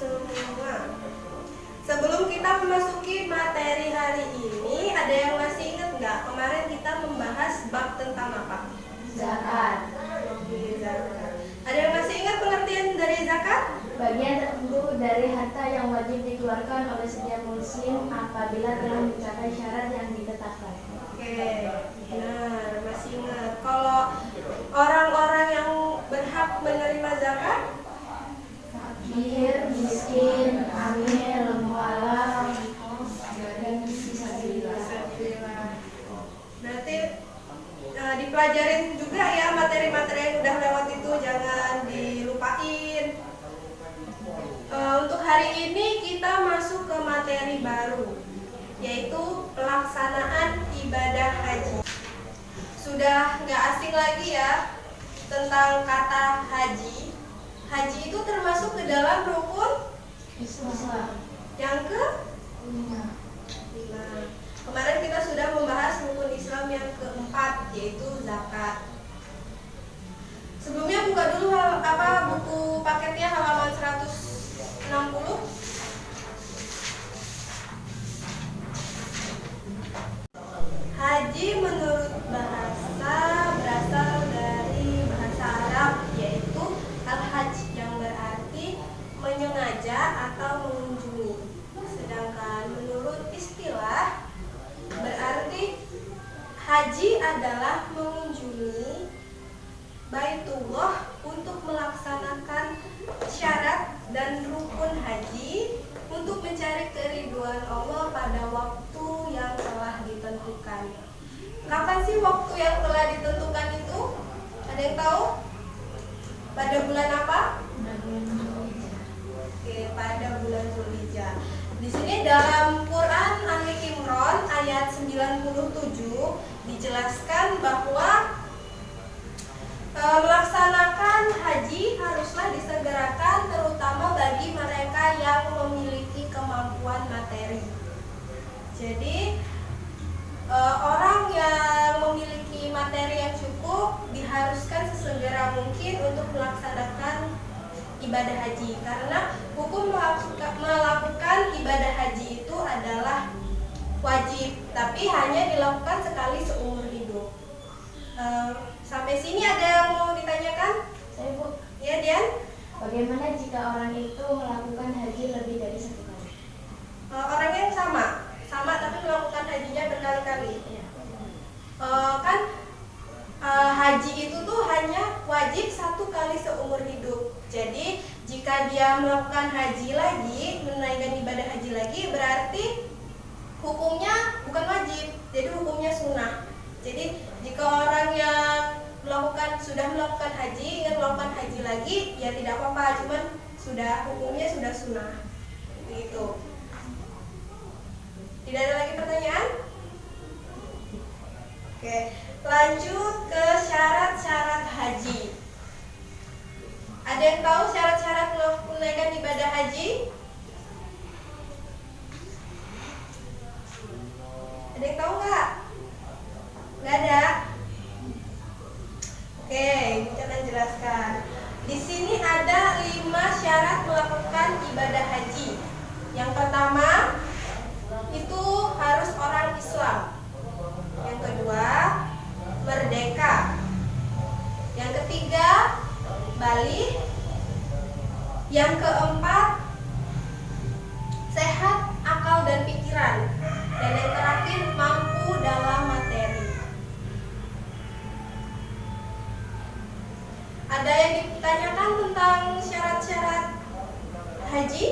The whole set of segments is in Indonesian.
semua. Sebelum kita memasuki materi hari ini, ada yang masih ingat nggak? Kemarin kita membahas bab tentang apa? Zakat. Oke, zakat. Ada yang masih ingat pengertian dari zakat? Bagian tertentu dari harta yang wajib dikeluarkan oleh setiap muslim apabila telah mencapai syarat yang ditetapkan. Oke, benar, masih ingat. Kalau orang-orang yang berhak menerima zakat, Fakir, miskin, amil, mualaf, dan disabilitas. berarti dipelajarin juga ya materi-materi yang udah lewat itu, jangan dilupain. Untuk hari ini kita masuk ke materi baru, yaitu pelaksanaan ibadah haji. Sudah nggak asing lagi ya tentang kata haji. Haji itu termasuk ke dalam rukun Islam. yang ke 5. Kemarin kita sudah membahas rukun Islam yang keempat, yaitu zakat. Sebelumnya buka dulu buku paketnya halaman 160. Haji menurut bahasa berasal dari bahasa Arab, yaitu al-hajj yang berarti menyengaja atau mengunjungi. Sedangkan menurut istilah berarti haji adalah mengunjungi Baitullah untuk melaksanakan syarat dan rukun haji untuk mencari keridhaan Allah pada waktu yang telah ditentukan. Kapan sih waktu yang telah ditentukan itu? Ada yang tahu? Pada bulan apa? Oke, pada bulan Zulhijjah. Di sini dalam Quran Al-Imran ayat 97 dijelaskan bahwa melaksanakan haji haruslah disegerakan, terutama bagi mereka yang memiliki kemampuan materi. Jadi orang yang memiliki materi yang cukup diharuskan sesegera mungkin untuk melaksanakan ibadah haji, karena hukum melakukan ibadah haji itu adalah wajib, tapi hanya dilakukan sekali seumur hidup. Sampai sini ada yang mau ditanyakan? Saya Bu, Ya, Dian? bagaimana jika orang itu melakukan haji lebih dari satu kali? Orangnya sama tapi melakukan hajinya berkali-kali. Haji itu tuh hanya wajib 1 kali seumur hidup. Jadi jika dia melakukan haji lagi, menunaikan ibadah haji lagi, berarti hukumnya bukan wajib, jadi hukumnya sunnah. Jadi jika orang yang sudah melakukan haji ingin melakukan haji lagi, ya tidak apa-apa, cuman hukumnya sudah sunnah. Begitu. Tidak ada lagi pertanyaan? Oke, lanjut ke syarat-syarat haji. Ada yang tahu syarat-syarat menunaikan ibadah haji? Ada yang tahu nggak? Nggak ada? Oke, ini akan jelaskan. Di sini ada 5 syarat melakukan ibadah haji. Yang pertama, itu harus orang Islam. Yang kedua, merdeka. Yang ketiga, balik. Yang keempat, sehat akal dan pikiran. Dan yang terakhir, mampu dalam materi. Ada yang ditanyakan tentang syarat-syarat haji?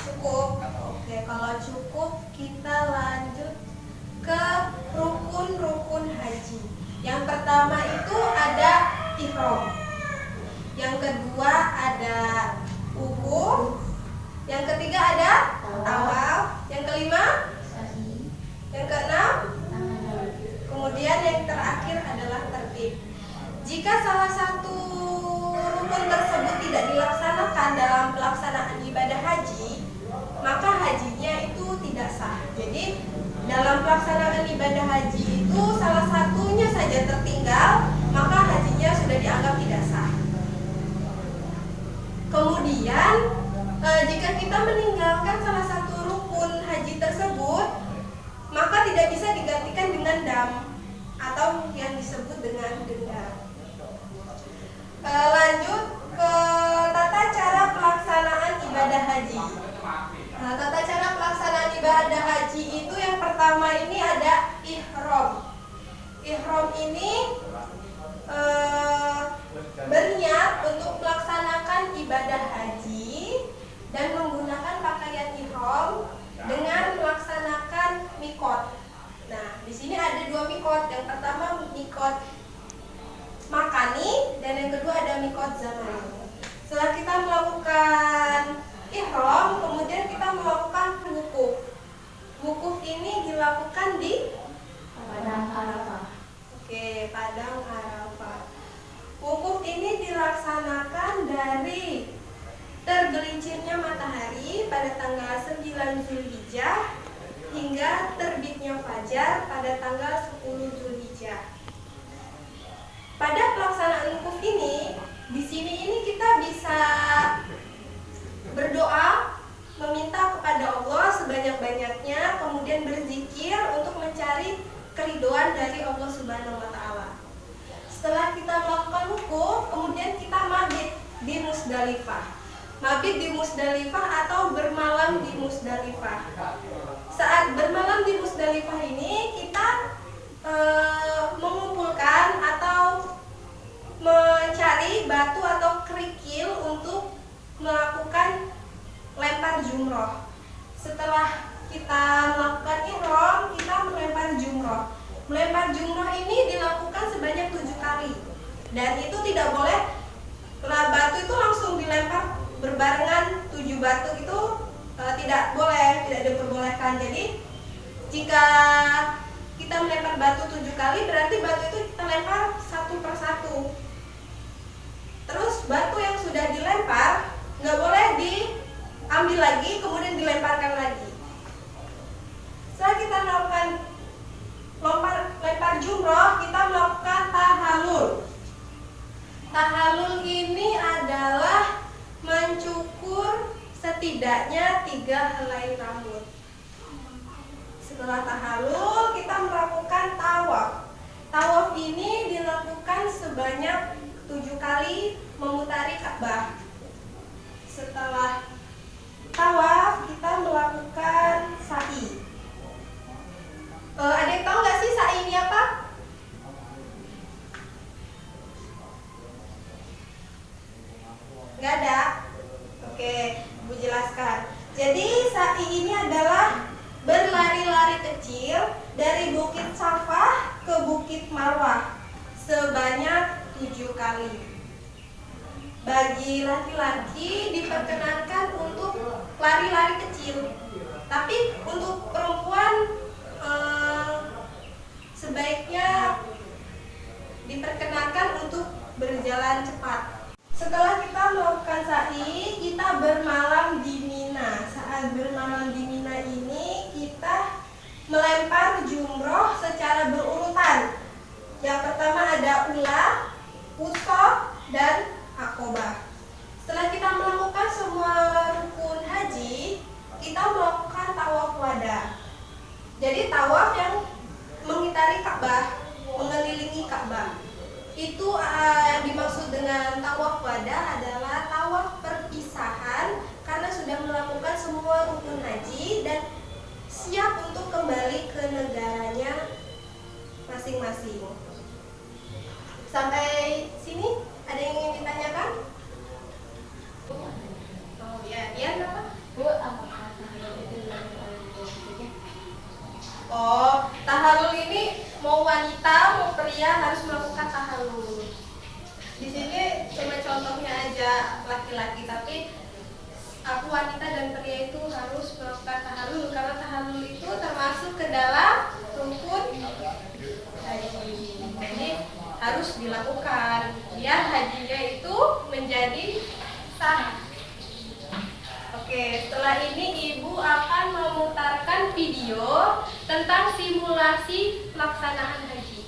Cukup? Oke, kalau cukup kita lanjut ke rukun-rukun haji. Yang pertama itu ada ihram. Yang kedua ada wukuf. Yang ketiga ada tawaf. Yang kelima? Yang keenam? Kemudian yang terakhir adalah tertib. Jika salah satu rukun tersebut tidak dilaksanakan dalam pelaksanaan ibadah haji, maka hajinya itu tidak sah. Jadi dalam pelaksanaan ibadah haji itu salah satunya saja tertinggal, maka hajinya sudah dianggap tidak sah. mikot zaman. Setelah kita melakukan ihram, kemudian kita melakukan wukuf. Wukuf ini dilakukan di Padang Arafah. Oke, Padang Arafah. Wukuf ini dilaksanakan dari tergelincirnya matahari pada tanggal 9 Zulhijjah hingga terbitnya fajar pada tanggal 10 Zulhijjah. Pada pelaksanaan wukuf ini, di sini kita bisa berdoa, meminta kepada Allah sebanyak-banyaknya, kemudian berzikir untuk mencari keriduan dari Allah Subhanahu wa taala. Setelah kita melakukan wukuf, kemudian kita mabit di Musdalifah. Mabit di Musdalifah atau bermalam di Musdalifah. Saat bermalam di Musdalifah ini kita mengumpulkan atau mencari batu atau kerikil untuk melakukan lempar jumroh. Setelah kita melakukan ihram, kita melempar jumroh. Melempar jumroh ini dilakukan sebanyak 7 kali. Dan itu tidak boleh, batu itu langsung dilempar berbarengan 7 batu itu tidak boleh, tidak diperbolehkan. Jadi jika kita melempar batu 7 kali, berarti batu itu kita lempar satu persatu. Terus batu yang sudah dilempar nggak boleh diambil lagi, kemudian dilemparkan lagi. Setelah kita melakukan lempar jumroh, kita melakukan tahallul. Tahallul ini adalah mencukur setidaknya 3 helai rambut. Setelah tahallul, kita melakukan tawaf. Tawaf ini dilakukan sebanyak 7 kali memutari Ka'bah. Setelah tawaf, kita melakukan sa'i. Ada yang tahu nggak sih sa'i ini apa? Nggak ada? Oke, Ibu jelaskan. Jadi sa'i ini adalah berlari-lari kecil dari Bukit Safah ke Bukit Marwah sebanyak 7 kali. Bagi laki-laki diperkenankan untuk lari-lari kecil, tapi untuk perempuan sebaiknya diperkenankan untuk berjalan cepat. Setelah kita melakukan sa'i, kita bermalam di Mina. Saat bermalam di Mina ini kita melempar jumroh secara berurutan. Yang pertama ada ula, wusta, dan akobah. Setelah kita melakukan semua rukun haji, kita melakukan tawaf wada. Jadi tawaf yang mengitari Ka'bah, mengelilingi Ka'bah. Itu yang dimaksud dengan tawaf wada adalah tawaf perpisahan karena sudah melakukan semua rukun haji dan siap untuk kembali ke negaranya masing-masing. Sampai sini ada yang ingin ditanyakan? Oh ya, Dian apa? Bu, apakah tahallul itu dilakukan oleh laki-laki? Oh, tahallul ini mau wanita mau pria harus melakukan tahallul. Di sini cuma contohnya aja laki-laki, tapi aku wanita dan pria itu harus melakukan tahallul karena tahallul itu termasuk ke dalam rukun haji. Jadi harus dilakukan biar hajinya itu menjadi sah. Oke, setelah ini Ibu akan memutarkan video tentang simulasi pelaksanaan haji.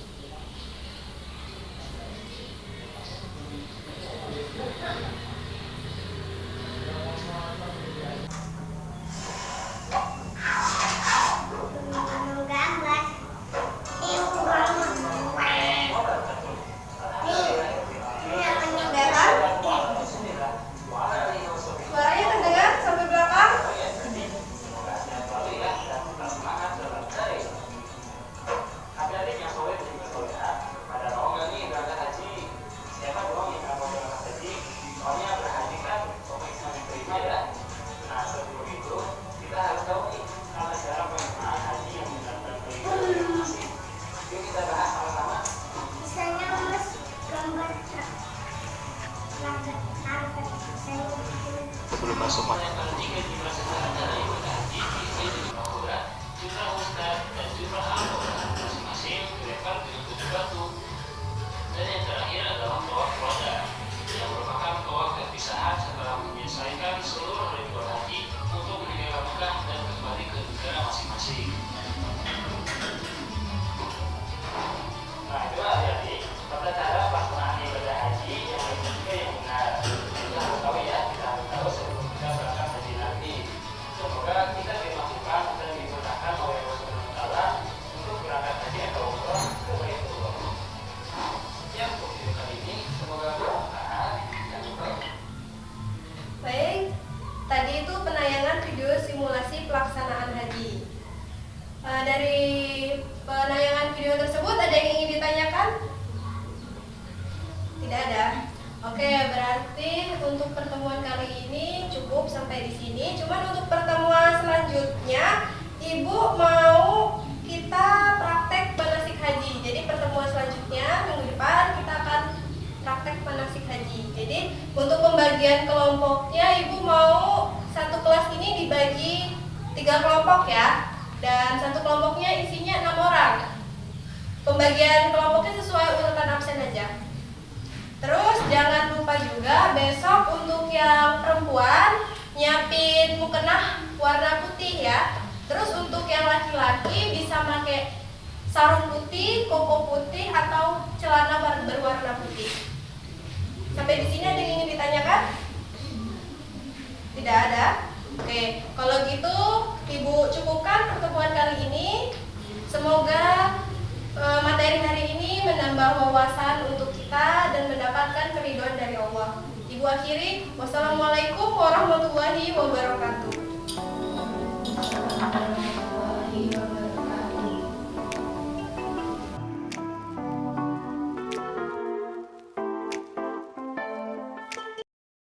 Suaranya terdengar sampai belakang? Sebelum masuk mah. Dan yang terakhir adalah tawaf wada, yang merupakan tawaf perpisahan setelah menyelesaikan seluruh ritual haji untuk meninggalkan Mekah dan kembali ke negara masing-masing. Nah, itulah adik-adik tata cara pelaksanaan ibadah haji yang lainnya juga yang benar. Kita harus tahu ya, kita harus tahu sebelum kita berangkat haji nanti. Semoga kita dimampukan dan dimudahkan oleh Allah Subhanahu wa Ta'ala untuk berangkat haji atau umrah ke Baitullah. Ya, untuk video kali ini semoga bermanfaat dan berkah. Baik, tadi itu penayangan video simulasi pelaksanaan haji. Dari penayangan video tersebut ada yang ingin ditanyakan? Tidak ada. Oke, berarti untuk pertemuan kali ini cukup sampai di sini. Cuman untuk pertemuan selanjutnya, Ibu mau kita praktek manasik haji. Jadi pertemuan selanjutnya minggu depan kita akan praktek manasik haji. Jadi untuk pembagian kelompoknya, Ibu mau satu kelas ini dibagi 3 kelompok ya. Dan satu kelompoknya isinya 6 orang. Pembagian kelompoknya sesuai urutan absen aja. Terus jangan lupa juga besok untuk yang perempuan nyiapin mukena warna putih ya. Terus untuk yang laki-laki bisa pakai sarung putih, koko putih atau celana berwarna putih. Sampai di sini ada yang ingin ditanyakan? Tidak ada. Oke, kalau gitu Ibu cukupkan pertemuan kali ini. Semoga materi hari ini menambah wawasan untuk kita dan mendapatkan keridhaan dari Allah. Ibu akhiri, wassalamualaikum warahmatullahi wabarakatuh.